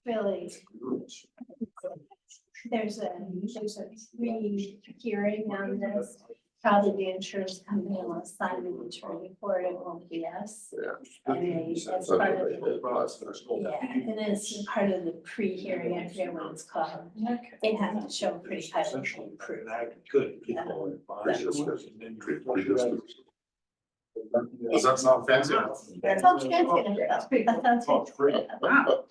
really, there's a re-hearing on this. Probably the insurance company will assign an attorney for it, it won't be us. Yeah. And they, as part of, yeah, and it's part of the pre-hearing, I forget what it's called. They have to show pretty high level proof. Good. Does that sound fancy? That sounds fancy. That sounds great. Wow.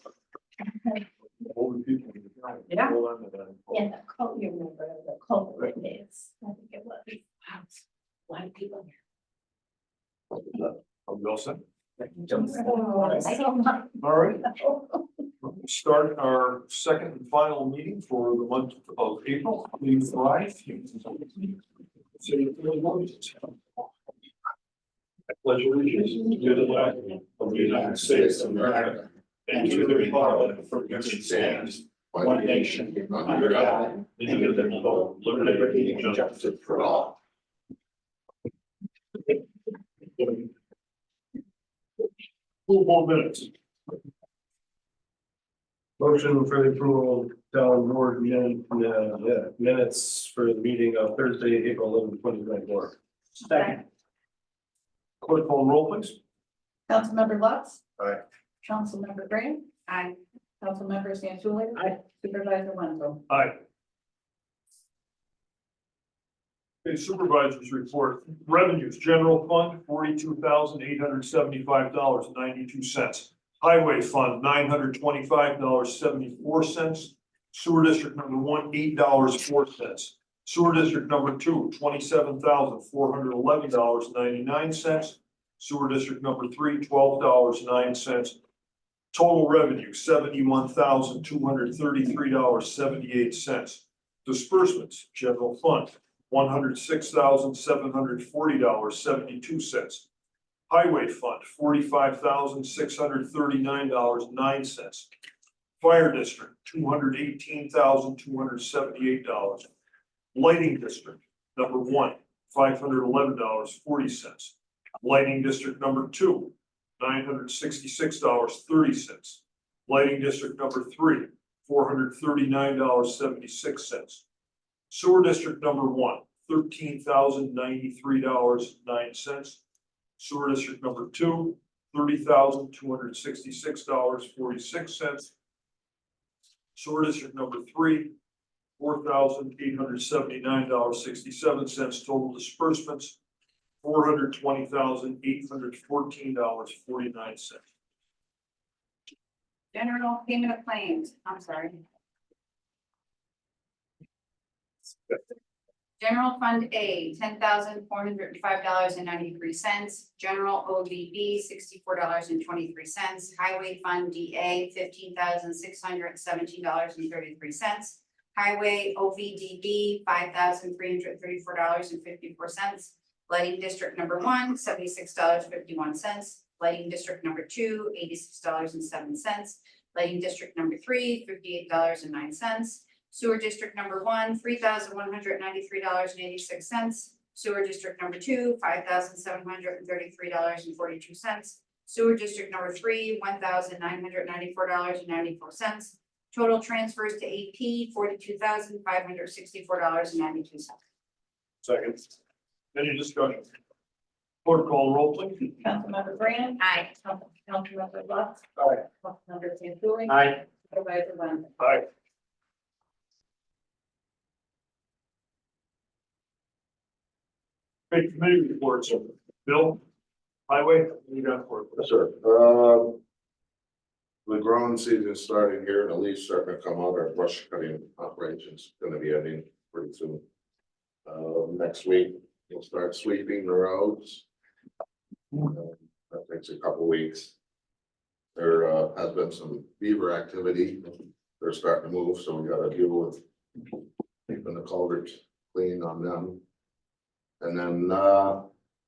Yeah. Yeah, the cult, you remember the culprit days, I think it was. Wow. A lot of people here. Are we all set? So much. All right, start our second and final meeting for the month of April, please rise. Say your allegiance. I pledge allegiance to the flag of the United States of America and to the republic for which it stands, one nation, under God, indivisible, with liberty and justice for all. Full board minutes. Motion for the approval of town board minutes for the meeting of Thursday, April 11, 2024. Second. Clerk call roll please. Councilmember Lutz. Aye. Councilmember Graham. Aye. Councilmember Santucci. Aye. Supervisor Winfield. Aye. Okay, supervisors report, revenues, general fund, $42,875.92. Highway fund, $925.74. Sewer district number one, $8.04. Sewer district number two, $27,411.99. Sewer district number three, $12.09. Total revenue, $71,233.78. Disbursements, general fund, $106,740.72. Highway fund, $45,639.09. Fire district, $218,278. Lighting district, number one, $511.40. Lighting district number two, $966.30. Lighting district number three, $439.76. Sewer district number one, $13,093.09. Sewer district number two, $30,266.46. Sewer district number three, $4,879.67. Total disbursements, $420,814.49. General payment of claims, I'm sorry. General Fund A, $10,405.93. General OVB, $64.23. Highway Fund DA, $15,617.33. Highway OVDB, $5,334.54. Lighting District number one, $76.51. Lighting District number two, $86.07. Lighting District number three, $58.09. Sewer district number one, $3,193.86. Sewer district number two, $5,733.42. Sewer district number three, $1,994.94. Total transfers to AP, $42,564.92. Second. Any discussion? Clerk call roll please. Councilmember Graham. Aye. Councilmember Lutz. Aye. Councilmember Santucci. Aye. Supervisor Winfield. Aye. Okay, committee reports. Bill, highway, what you got for it? Yes, sir. The growing season is starting here and the leaves starting to come out. Our brush cutting operations gonna be ending pretty soon. Next week, we'll start sweeping the roads. That takes a couple weeks. There has been some beaver activity. They're starting to move, so we gotta deal with keeping the culverts clean on them. And then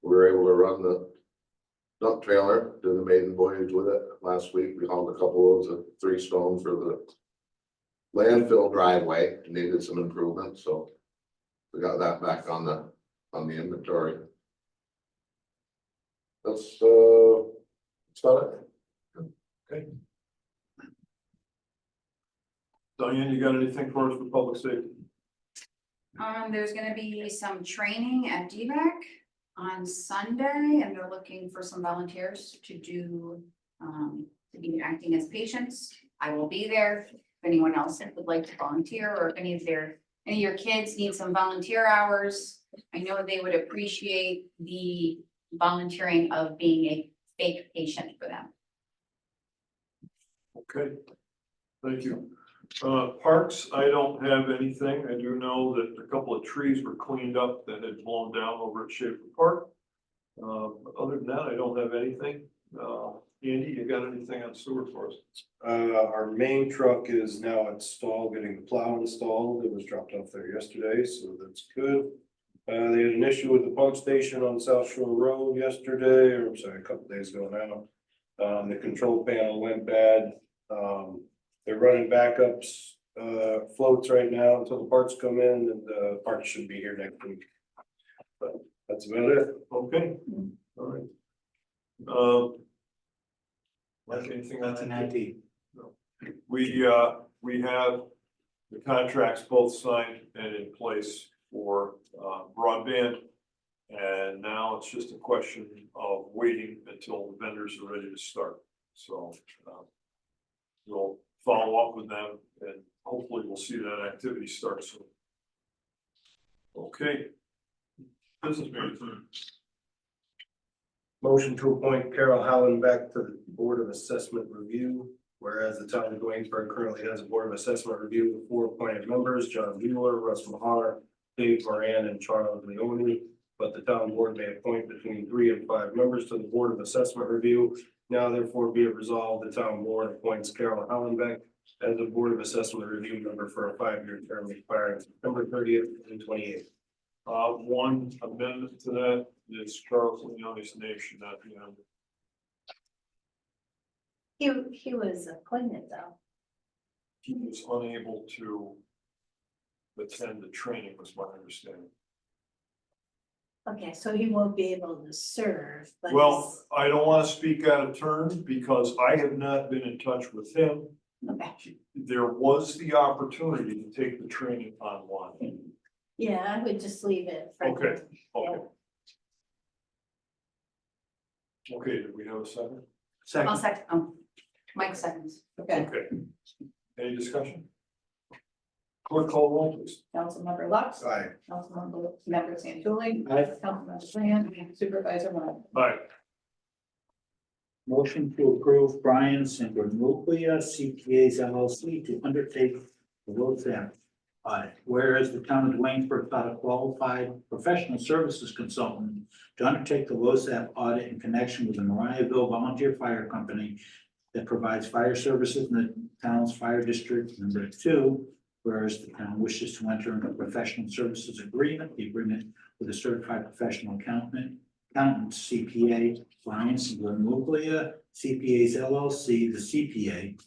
we were able to run the dump trailer, do the maiden voyage with it last week. We hauled a couple loads of 3 stone for the landfill driveway. It needed some improvement, so we got that back on the inventory. That's about it. Okay. Diane, you got anything for us for public safety? There's gonna be some training at DVAC on Sunday, and they're looking for some volunteers to do, to be acting as patients. I will be there. If anyone else would like to volunteer, or if any of your kids need some volunteer hours, I know they would appreciate the volunteering of being a fake patient for them. Okay, thank you. Parks, I don't have anything. I do know that a couple of trees were cleaned up that had blown down over at Schaefer Park. Other than that, I don't have anything. Andy, you got anything on sewer for us? Our main truck is now installed, getting the plow installed. It was dropped off there yesterday, so that's good. They had an issue with the pump station on South Shore Road yesterday, or I'm sorry, a couple days ago now. The control panel went bad. They're running backups, floats right now until the parts come in, and the parts should be here next week. But that's about it. Okay, all right. Like anything on that? No. We have the contracts both signed and in place for broadband. And now it's just a question of waiting until the vendors are ready to start. So we'll follow up with them, and hopefully we'll see that activity start soon. Okay. Business manager. Motion to appoint Carol Howland back to the Board of Assessment Review. Whereas the town of Waynesburg currently has a Board of Assessment Review with 4 appointed members: John Bueller, Russ Mahar, Dave Moran, and Charles Leone. But the town board may appoint between 3 and 5 members to the Board of Assessment Review. Now therefore be it resolved, the town board appoints Carol Hollenbeck as the Board of Assessment Review member for a 5-year term expiring September 30th, 2028. One amendment to that is Charles Leone's name should not be on. He was appointed though. He was unable to attend the training, was my understanding. Okay, so he won't be able to serve, but. Well, I don't want to speak out of turn because I have not been in touch with him. Okay, There was the opportunity to take the training online. yeah, I would just leave it for. Okay, him. okay. Okay, did we have a second? I'll second, Mike seconds. Okay, Okay. Any discussion? Clerk call roll, please. Councilmember Lux. Aye. Councilmember Santucci. Aye. Councilmember Grant. Supervisor Wild. Aye. Motion to approve Brian Sanguinuglia CPAs LLC to undertake the LoSAP audit. Whereas the town of Waynesburg sought a qualified professional services consultant to undertake the LoSAP audit in connection with the Mariahville Volunteer Fire Company that provides fire services in the town's fire district. Number 2, whereas the town wishes to enter into a professional services agreement, the agreement with a certified professional accountant CPA, Brian Sanguinuglia CPAs LLC, the CPA,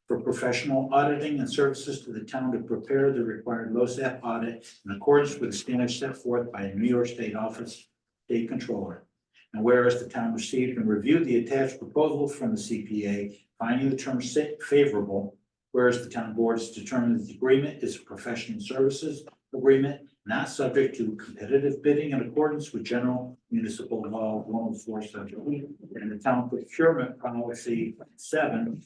for professional auditing and services to the town to prepare the required LoSAP audit in accordance with the standards set forth by the New York State Office State Controller. And whereas the town received and reviewed the attached proposals from the CPA, finding the terms favorable, whereas the town board has determined that the agreement is a professional services agreement not subject to competitive bidding in accordance with general municipal law 104-7 and the town procurement policy 7-8,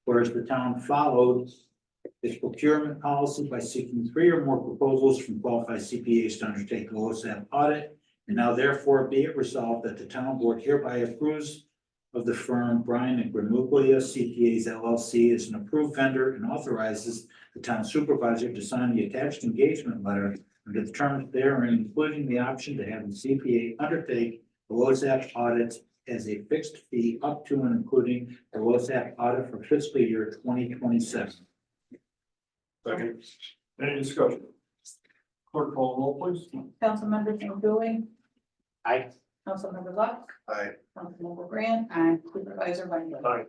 whereas the town followed its procurement policy by seeking 3 or more proposals from qualified CPAs to undertake the LoSAP audit. And now therefore be it resolved that the town board hereby approves of the firm Brian and Granuglia CPAs LLC as an approved vendor and authorizes the town supervisor to sign the attached engagement letter under the terms therein, including the option to have the CPA undertake the LoSAP audits as a fixed fee up to and including the LoSAP audit for fiscal year 2027. Second. Any discussion? Clerk call roll, please. Councilmember Santucci. Aye. Councilmember Lux. Aye. Councilmember Grant. Aye. Supervisor Wild. Aye.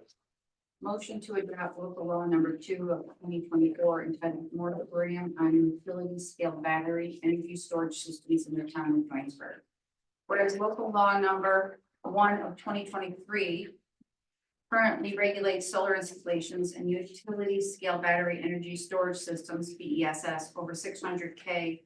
Motion to adopt local law number 2 of 2024 entitled moratorium on utility scale battery energy storage systems in the town of Waynesburg. Whereas local law number 1 of 2023 currently regulates solar installations and utility scale battery energy storage systems, BESS, over 600K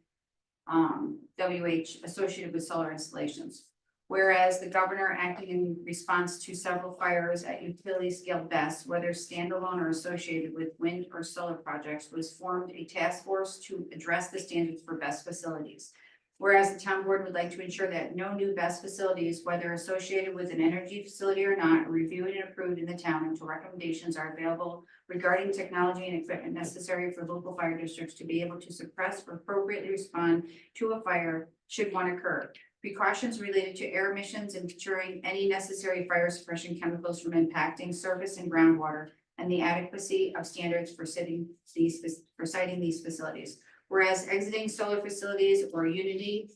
WH associated with solar installations. Whereas the governor, acting in response to several fires at utility scale BESS, whether standalone or associated with wind or solar projects, was formed a task force to address the standards for BESS facilities. Whereas the town board would like to ensure that no new BESS facilities, whether associated with an energy facility or not, are reviewed and approved in the town until recommendations are available regarding technology and equipment necessary for local fire districts to be able to suppress or appropriately respond to a fire should one occur. Precautions related to air emissions and ensuring any necessary fire suppression chemicals from impacting surface and groundwater, and the adequacy of standards for citing these facilities. Whereas exiting solar facilities or utility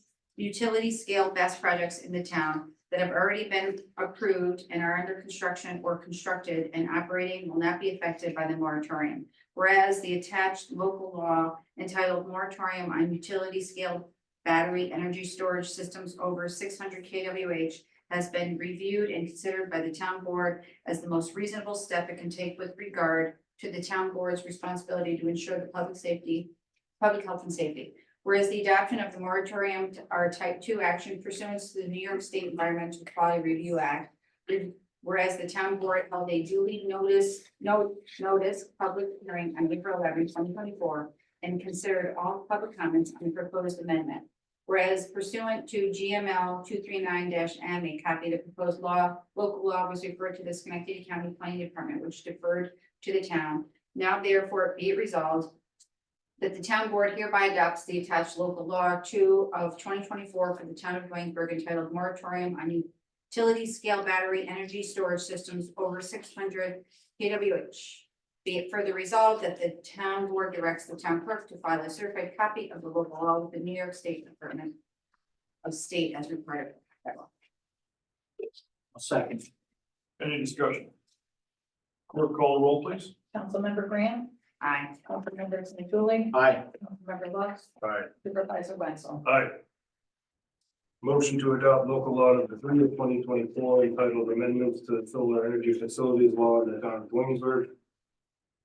scale BESS projects in the town that have already been approved and are under construction or constructed and operating will not be affected by the moratorium. Whereas the attached local law entitled Moratorium on Utility Scale Battery Energy Storage Systems over 600 kWh has been reviewed and considered by the town board as the most reasonable step it can take with regard to the town board's responsibility to ensure the public health and safety. Whereas the adoption of the moratorium are type 2 action pursuant to the New York State Environmental Quality Review Act. Whereas the town board held a duly notice public hearing on April 11, 2024, and considered all public comments on the proposed amendment. Whereas pursuant to GML 239-M, a copy of the proposed local law was referred to the Schenectady County Planning Department, which deferred to the town. Now therefore be it resolved that the town board hereby adopts the attached local law 2 of 2024 for the town of Waynesburg entitled Moratorium on Utility Scale Battery Energy Storage Systems over 600 kWh. Be it further resolved that the town board directs the town clerk to file a certified copy of the local law with the New York State Department of State as required by law. A second. Any discussion? Clerk call the roll, please. Councilmember Graham, Aye. Councilmember Smithuli, Aye. Councilmember Lux, Aye. Supervisor Wenzel. Aye. Motion to adopt local law number 3 of 2024 entitled Amendments to the Solar Energy Facilities Law in the town of Williamsburg.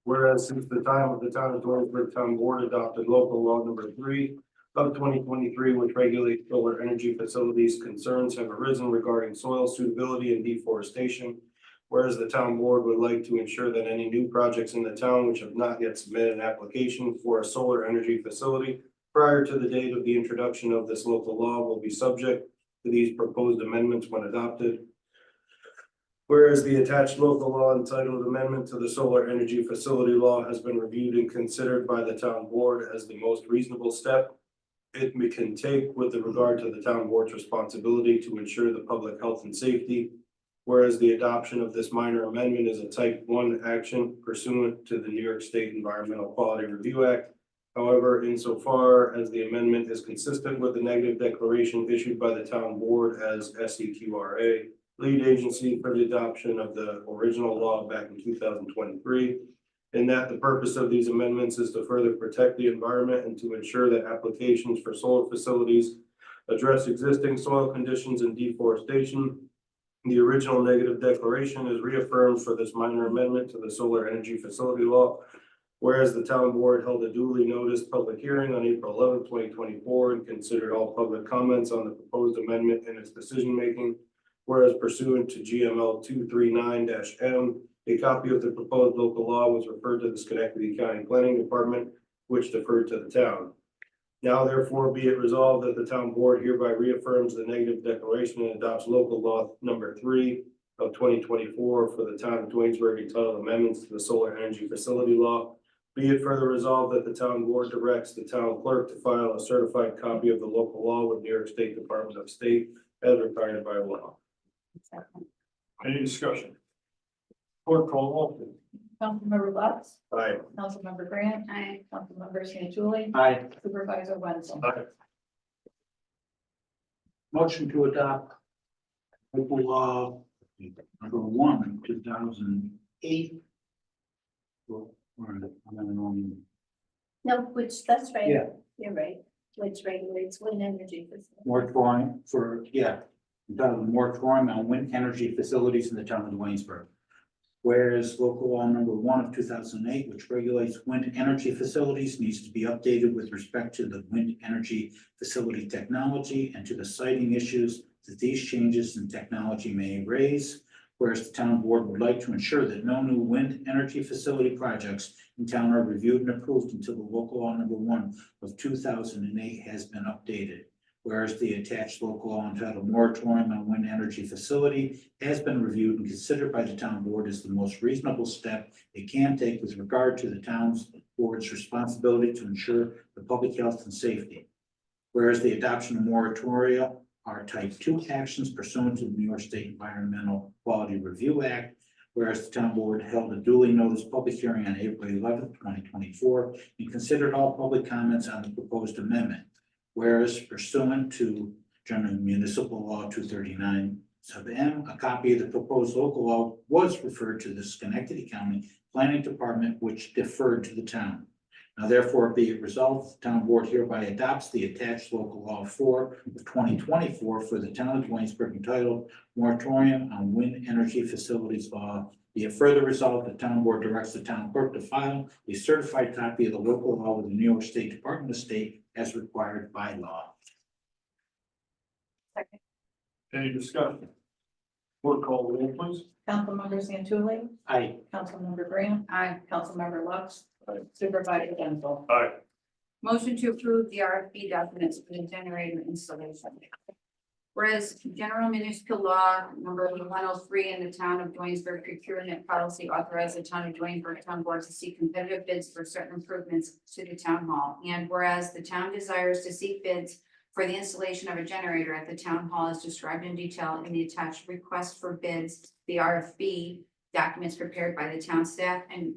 Whereas since the time of the town of Williamsburg Town Board adopted local law number 3 of 2023, which regulates solar energy facilities, concerns have arisen regarding soil suitability and deforestation. Whereas the town board would like to ensure that any new projects in the town which have not yet submitted an application for a solar energy facility prior to the date of the introduction of this local law will be subject to these proposed amendments when adopted. Whereas the attached local law entitled Amendment to the Solar Energy Facility Law has been reviewed and considered by the town board as the most reasonable step it can take with regard to the town board's responsibility to ensure the public health and safety. Whereas the adoption of this minor amendment is a type 1 action pursuant to the New York State Environmental Quality Review Act. However, insofar as the amendment is consistent with the negative declaration issued by the town board as SEQRA, lead agency for the adoption of the original law back in 2023, in that the purpose of these amendments is to further protect the environment and to ensure that applications for solar facilities address existing soil conditions and deforestation. The original negative declaration is reaffirmed for this minor amendment to the solar energy facility law. Whereas the town board held a duly noticed public hearing on April 11, 2024, and considered all public comments on the proposed amendment in its decision-making. Whereas pursuant to GML 239-M, a copy of the proposed local law was referred to the Schenectady County Planning Department, which deferred to the town. Now therefore be it resolved that the town board hereby reaffirms the negative declaration and adopts local law number 3 of 2024 for the town of Dwaynesburg entitled Amendments to the Solar Energy Facility Law. Be it further resolved that the town board directs the town clerk to file a certified copy of the local law with New York State Department of State as required by law. Any discussion? Clerk call the roll, please. Councilmember Lux, Aye. Councilmember Graham, Aye. Councilmember Smithuli, Aye. Supervisor Wenzel. Aye. Motion to adopt local law number 1 of 2008. No, which, that's right. Yeah. You're right, which regulates wind energy. Moratorium for, entitled moratorium on wind energy facilities in the town of Waynesburg. Whereas local law number 1 of 2008, which regulates wind energy facilities, needs to be updated with respect to the wind energy facility technology and to the siting issues that these changes in technology may raise. Whereas the town board would like to ensure that no new wind energy facility projects in town are reviewed and approved until the local law number 1 of 2008 has been updated. Whereas the attached local law entitled moratorium on wind energy facility has been reviewed and considered by the town board as the most reasonable step it can take with regard to the town's board's responsibility to ensure the public health and safety. Whereas the adoption of moratoria are type 2 actions pursuant to the New York State Environmental Quality Review Act. Whereas the town board held a duly noticed public hearing on April 11th, 2024, and considered all public comments on the proposed amendment. Whereas pursuant to General Municipal Law 239 sub M, a copy of the proposed local law was referred to the Schenectady County Planning Department, which deferred to the town. Now therefore be it resolved, the town board hereby adopts the attached local law 4 of 2024 for the town of Waynesburg entitled Moratorium on Wind Energy Facilities Law. Be it further resolved, the town board directs the town clerk to file a certified copy of the local law with the New York State Department of State as required by law. Second. Any discussion? Clerk call the roll, please. Councilmember Santucci, Aye. Councilmember Grant, Aye. Councilmember Lux, Aye. Supervisor Wenzel. Aye. Motion to approve the RFP documents for the generator installation. Whereas General Municipal Law number 103 in the town of Dwaynesburg procurement policy authorized the town of Dwaynesburg town board to seek competitive bids for certain improvements to the town hall. And whereas the town desires to seek bids for the installation of a generator at the town hall as described in detail in the attached request for bids, the RFB documents prepared by the town staff and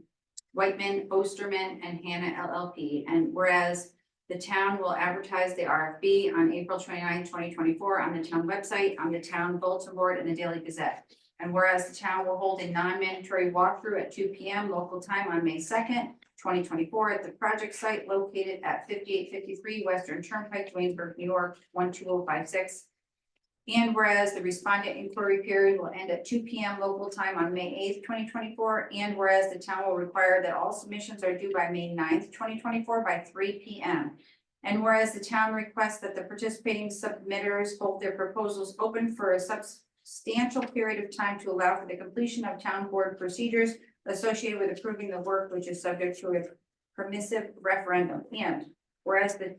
Whiteman, Osterman, and Hannah LLP. And whereas the town will advertise the RFB on April 29, 2024 on the town website, on the town bulletin board, and the Daily Gazette. And whereas the town will hold a non-mandatory walkthrough at 2 p.m. local time on May 2nd, 2024 at the project site located at 5853 Western Turnpike, Dwaynesburg, New York, 12056. And whereas the respondent inquiry period will end at 2 p.m. local time on May 8th, 2024. And whereas the town will require that all submissions are due by May 9th, 2024 by 3 p.m. And whereas the town requests that the participating submitters hold their proposals open for a substantial period of time to allow for the completion of town board procedures associated with approving the work, which is subject to a permissive referendum. And whereas the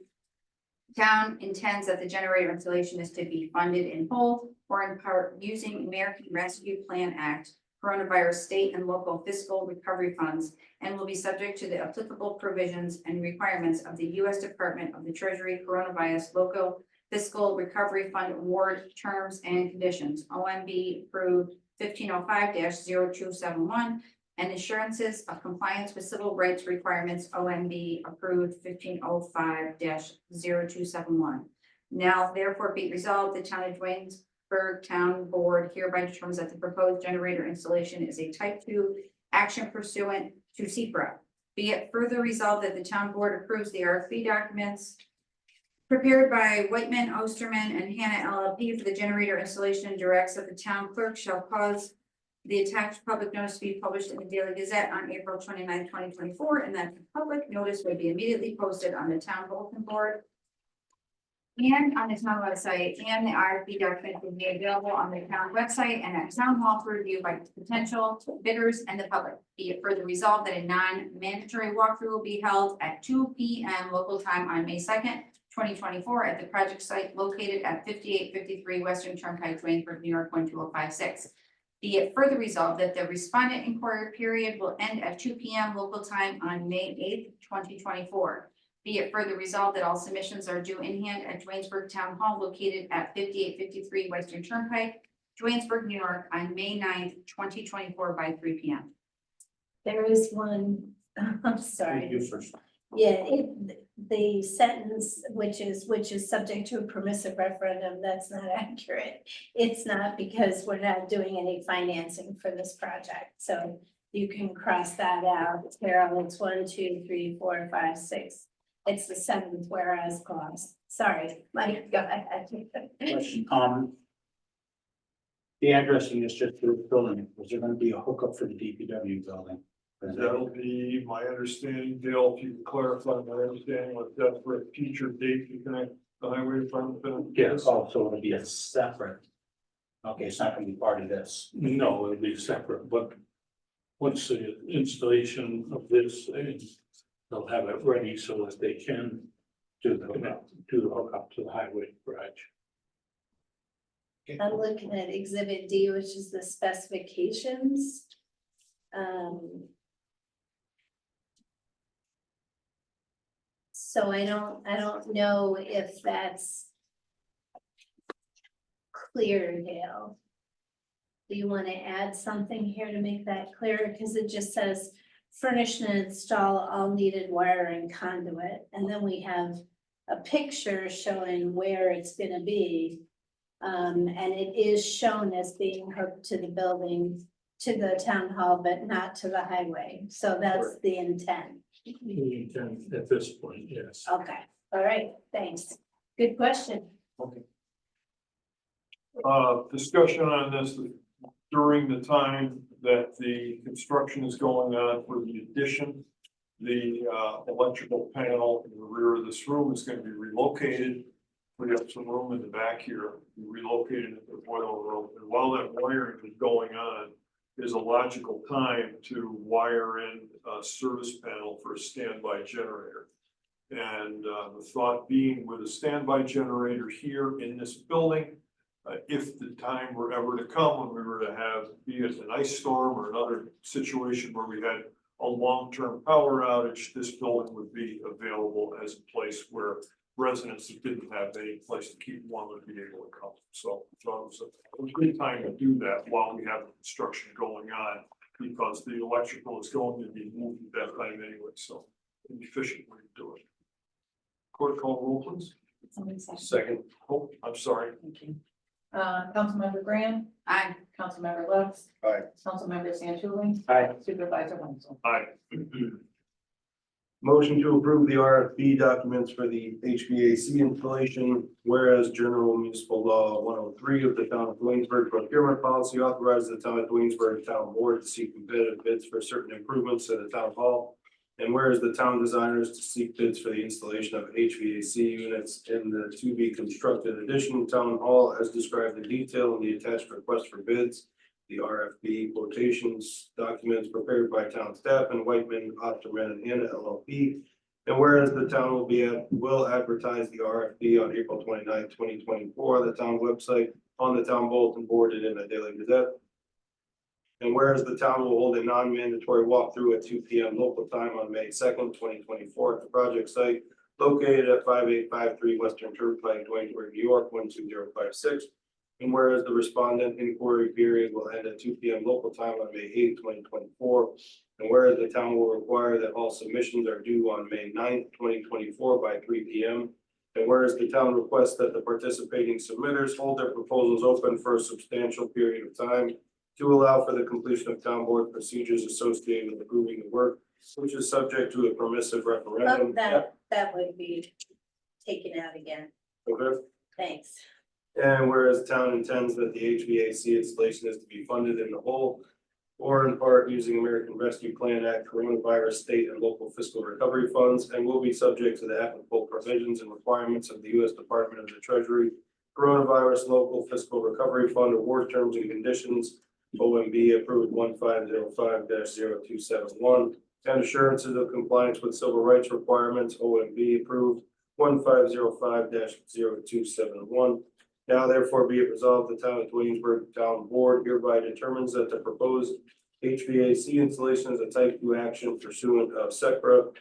town intends that the generator installation is to be funded in whole or in part using American Rescue Plan Act, coronavirus state and local fiscal recovery funds, and will be subject to the applicable provisions and requirements of the U.S. Department of the Treasury coronavirus local fiscal recovery fund award terms and conditions. OMB approved 1505-0271 and assurances of compliance with civil rights requirements. OMB approved 1505-0271. Now therefore be resolved, the town of Dwaynesburg Town Board hereby determines that the proposed generator installation is a type 2 action pursuant to SEPRA. Be it further resolved that the town board approves the RFP documents prepared by Whiteman, Osterman, and Hannah LLP for the generator installation, and directs that the town clerk shall cause the attached public notice to be published in the Daily Gazette on April 29, 2024, and that the public notice would be immediately posted on the town bulletin board and on the town website, and the RFP document will be available on the town website and at town hall for review by potential bidders and the public. Be it further resolved that a non-mandatory walkthrough will be held at 2 p.m. local time on May 2nd, 2024 at the project site located at 5853 Western Turnpike, Dwaynesburg, New York, 12056. Be it further resolved that the respondent inquiry period will end at 2 p.m. local time on May 8th, 2024. Be it further resolved that all submissions are due in hand at Dwaynesburg Town Hall located at 5853 Western Turnpike, Dwaynesburg, New York on May 9th, 2024 by 3 p.m. There is one, I'm sorry. You first. Yeah, the sentence, which is subject to a permissive referendum, that's not accurate. It's not, because we're not doing any financing for this project, so you can cross that out. Carol, it's 1, 2, 3, 4, 5, 6. It's the 7th whereas clause. Sorry, Mike, go ahead. Question, The addressing is just for the building. Was there gonna be a hookup for the DPW building? That'll be my understanding, Dale, if you could clarify my understanding with that for a future date to connect the highway department. Yes, also it'll be a separate. Okay, it's not gonna be part of this. No, it'll be separate, but once the installation of this, they'll have it ready so that they can do the hookup to the highway garage. I'm looking at exhibit D, which is the specifications. So I don't know if that's clear, Dale. Do you want to add something here to make that clear? Because it just says furnish and install all needed wire and conduit, and then we have a picture showing where it's gonna be. And it is shown as being hooked to the building, to the town hall, but not to the highway. So that's the intent. We intend at this point, yes. Okay, all right, thanks. Good question. Discussion on this during the time that the construction is going on for the addition. The electrical panel in the rear of this room is going to be relocated. We have some room in the back here, we relocated it to the boiler room, and while that wiring is going on, is a logical time to wire in a service panel for a standby generator. And the thought being with a standby generator here in this building, if the time were ever to come when we were to have, be it an ice storm or another situation where we had a long-term power outage, this building would be available as a place where residents that didn't have any place to keep one would be able to come. So it was a good time to do that while we have the construction going on, because the electrical is going to be moved at that time anyway, so an efficient way to do it. Court call roll, please. Somebody second. Second. Oh, I'm sorry. Thank you. Councilmember Graham, Aye. Councilmember Lux. Aye. Councilmember Santucci. Aye. Supervisor Wenzel. Aye. Motion to approve the RFP documents for the HVAC installation, whereas General Municipal Law 103 of the Town of Williamsburg procurement policy authorizes the Town of Williamsburg Town Board to seek competitive bids for certain improvements to the Town Hall. And whereas the town designers to seek bids for the installation of HVAC units in the to be constructed addition Town Hall as described in detail in the attached request for bids. The RFP quotations documents prepared by town staff and Whiteman, Osterman and Hannah LLP. And whereas the town will advertise the RFP on April 29th, 2024, on the town website, on the town bulletin board and in the Daily Gazette. And whereas the town will hold a non-mandatory walkthrough at 2 p.m. local time on May 2nd, 2024 at the project site located at 5853 Western Turnpike, Williamsburg, New York, 12056. And whereas the respondent inquiry period will end at 2 p.m. local time on May 8th, 2024. And whereas the town will require that all submissions are due on May 9th, 2024 by 3 p.m. And whereas the town requests that the participating submitters hold their proposals open for a substantial period of time to allow for the completion of town board procedures associated with approving the work, which is subject to a permissive referendum. That would be taken out again. Okay. Thanks. And whereas the town intends that the HVAC installation is to be funded in the whole or in part using American Rescue Plan Act, coronavirus, state and local fiscal recovery funds, and will be subject to the applicable provisions and requirements of the U.S. Department of the Treasury, coronavirus local fiscal recovery fund award terms and conditions, OMB approved 1505-0271, and assurances of compliance with civil rights requirements, OMB approved 1505-0271. Now therefore be it resolved, the Town of Williamsburg Town Board hereby determines that the proposed HVAC installation is a type 2 action pursuant of SECRA.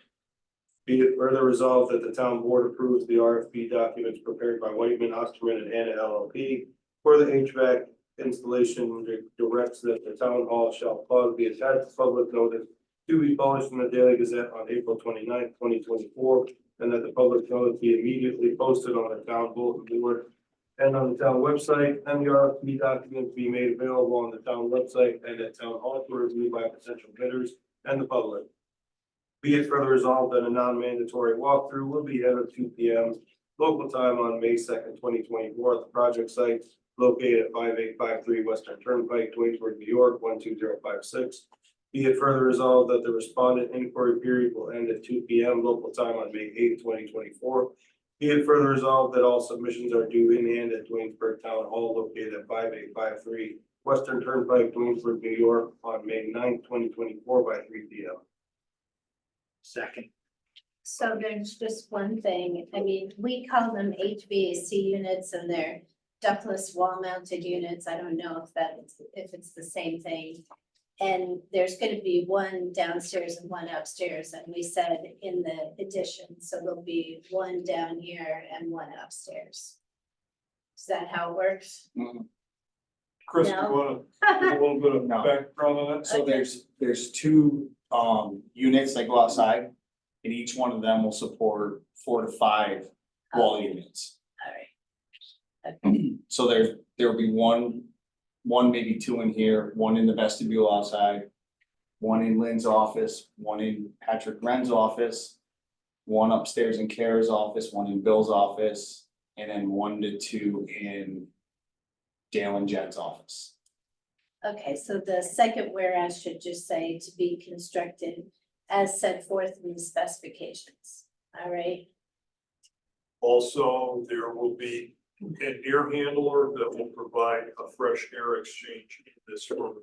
Be it further resolved that the Town Board approves the RFP documents prepared by Whiteman, Osterman and Hannah LLP for the HVAC installation, directs that the Town Hall shall cause the attached public notice to be published in the Daily Gazette on April 29th, 2024, and that the public notice be immediately posted on the town bulletin board and on the town website, and the RFP documents be made available on the town website and at town hall for review by potential bidders and the public. Be it further resolved that a non-mandatory walkthrough will be held at 2 p.m. local time on May 2nd, 2024 at the project site located at 5853 Western Turnpike, Twinsburg, New York, 12056. Be it further resolved that the respondent inquiry period will end at 2 P M local time on May 8th, 2024. Be it further resolved that all submissions are due in hand at Twinsburg Town Hall located at 5853 Western Turnpike, Twinsburg, New York, on May 9th, 2024 by 3 P M. Second. So there's just one thing, I mean, we call them HVAC units and they're ductless wall mounted units, I don't know if it's the same thing. And there's gonna be one downstairs and one upstairs, and we said in the addition, so there'll be one down here and one upstairs. Is that how it works? Chris, you No. wanna give a little bit of No. background on that? So there's two units that go outside. And each one of them will support 4 to 5 wall units. All right, So there will be one, maybe 2 in here, one in the vestibule outside. One in Lynn's office, one in Patrick Ren's office. One upstairs in Kara's office, one in Bill's office, and then 1 to 2 in Dale and Jed's office. okay, so the second whereas should just say to be constructed as set forth in the specifications, all right? Also, there will be an air handler that will provide a fresh air exchange in this room.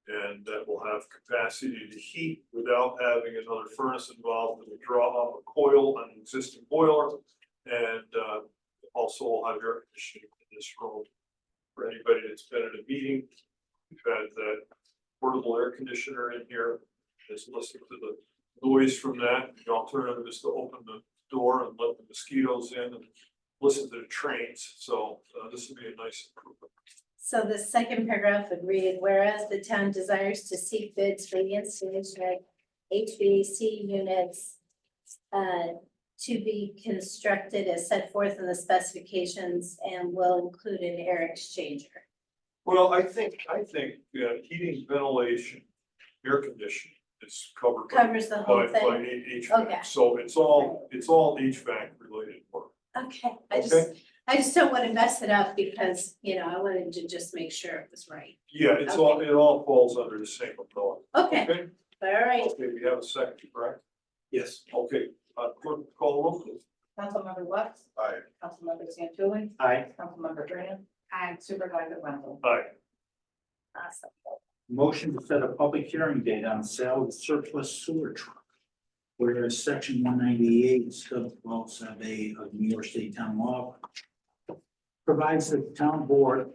And that will have capacity to heat without having another furnace involved. It will draw up a coil on an existing boiler. And also will have air conditioning in this room. For anybody that's been at a meeting, we've had that portable air conditioner in here. Just listen to the noise from that. The alternative is to open the door and let the mosquitoes in and listen to the trains. So this would be a nice improvement. So the second paragraph would read, whereas the town desires to seek bids for the installation of HVAC units to be constructed as set forth in the specifications and will include an air exchanger. Well, I think heating, ventilation, air conditioning is covered Covers the whole by thing? HVAC. Okay. So it's all HVAC related work. Okay, Okay. I just don't want to mess it up because, you know, I wanted to just make sure it was right. Yeah, it all falls under the same umbrella. Okay, Okay, all right. okay, we have a second, correct? Yes. Okay, clerk, call the roll, please. Councilmember Lux, Aye. Councilmember Santucci, Aye. Councilmember Graham, Aye. Supervisor Wendell. Aye. Awesome. Motion to set a public hearing date on sale of surplus sewer truck. Whereas section 198, sub 12 sub A of New York State Town Law provides that the town board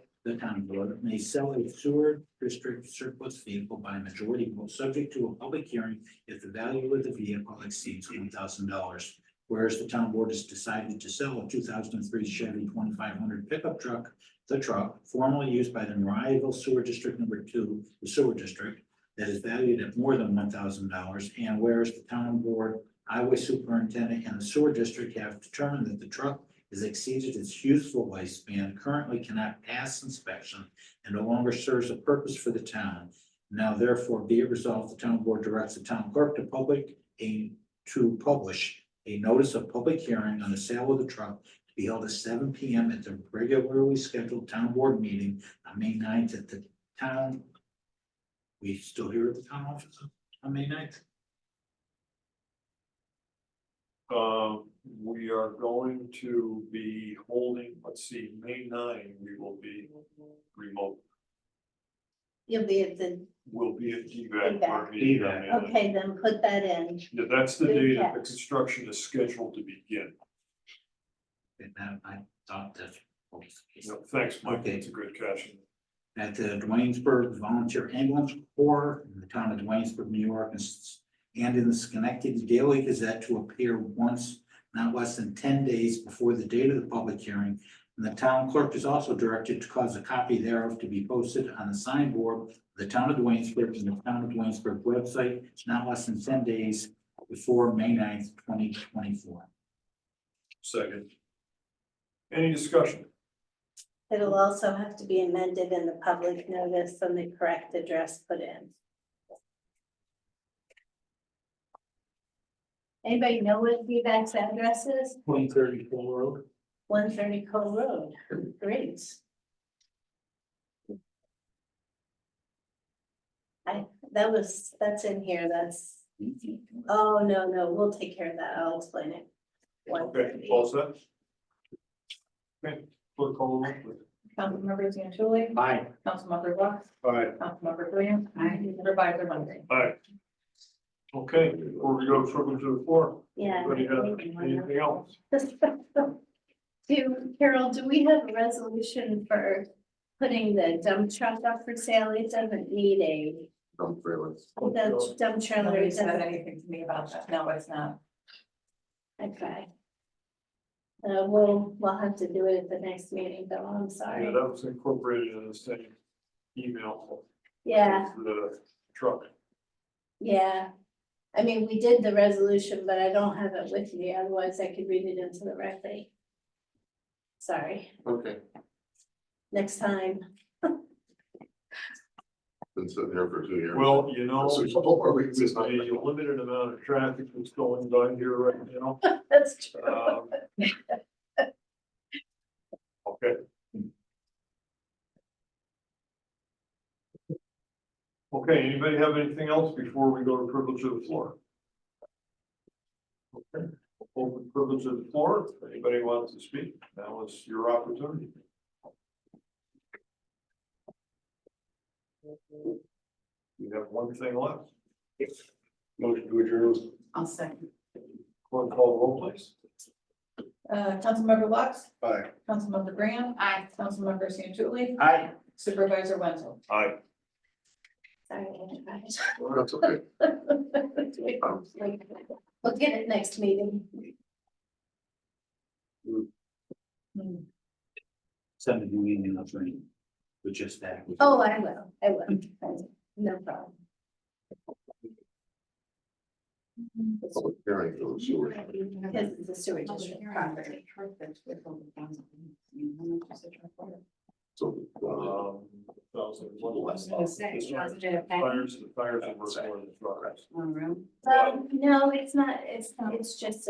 may sell a sewer district surplus vehicle by majority vote, subject to a public hearing if the value of the vehicle exceeds $1,000. Whereas the town board has decided to sell a 2003 Chevy 2500 pickup truck, the truck formerly used by the Mariahville Sewer District Number 2, the sewer district, that is valued at more than $1,000. And whereas the town board, highway superintendent, and the sewer district have determined that the truck has exceeded its useful lifespan, currently cannot pass inspection, and no longer serves a purpose for the town. Now therefore be it resolved, the town board directs the town clerk to publish a notice of public hearing on the sale of the truck to be held at 7 P M at the regularly scheduled town board meeting on May 9th at the town. We still here at the town office on May 9th? We are going to be holding, let's see, May 9, we will be remote. You'll be at the, We'll be at DVAC. DVAC. our meeting on May 9. okay, then put that in. Yeah, that's the day that the Yes. construction is scheduled to begin. And that, I thought that. No, thanks, Mike, Okay. that's a good catch. At the Dwaynesburg Volunteer Ambulance Corps in the town of Dwaynesburg, New York, and in the Schenectady Daily Gazette to appear once, not less than 10 days before the date of the public hearing. And the town clerk is also directed to cause a copy thereof to be posted on the signboard of the town of Dwaynesburg and the town of Dwaynesburg website, not less than 10 days before May 9th, 2024. Second. Any discussion? It'll also have to be amended in the public notice and the correct address put in. Anybody know what DVAC's address is? 2030 Full Road. 130 Cole Road. Great. That's in here, oh, no, we'll take care of that, I'll explain it. Okay, all set? Okay, clerk call the roll, please. Councilmember Santucci. Aye. Councilmember Lux. Aye. Councilmember Graham. Supervisor Monday. Aye. Okay, before we go triple to the floor, Yeah. anybody have anything else? Carol, do we have a resolution for putting the dump truck up for sale? It doesn't need Dump trailers. the dump trailer. Nobody It said doesn't- anything to me about that. No, it's not. Okay. We'll have to do it at the next meeting, though, I'm Yeah, sorry. that was incorporated in the same email. Yeah, as the truck. yeah. I mean, we did the resolution, but I don't have it with me, otherwise I could read it into the record. Sorry, Okay, next time. been sitting here for 2 years. Well, you know, So a couple more weeks is with not the limited amount of traffic that's going by here right now. That's true. Okay. Okay, anybody have anything else before we go to privilege of the floor? Okay, open privilege of the floor. If anybody wants to speak, now is your opportunity. You have one thing left. Motion to adjourn. I'll second. Clerk call the roll, please. Councilmember Lux. Aye. Councilmember Graham. Aye. Councilmember Santucci. Aye. Supervisor Wenzel. Aye. Sorry. That's okay. We'll get it next meeting. Send a new email to me with just that. Oh, I will, no problem. Public hearing for the sewer. Because it's a sewer district property. So, was gonna say, wasn't it a Fires are worth more than trucks. room? No, it's not, it's just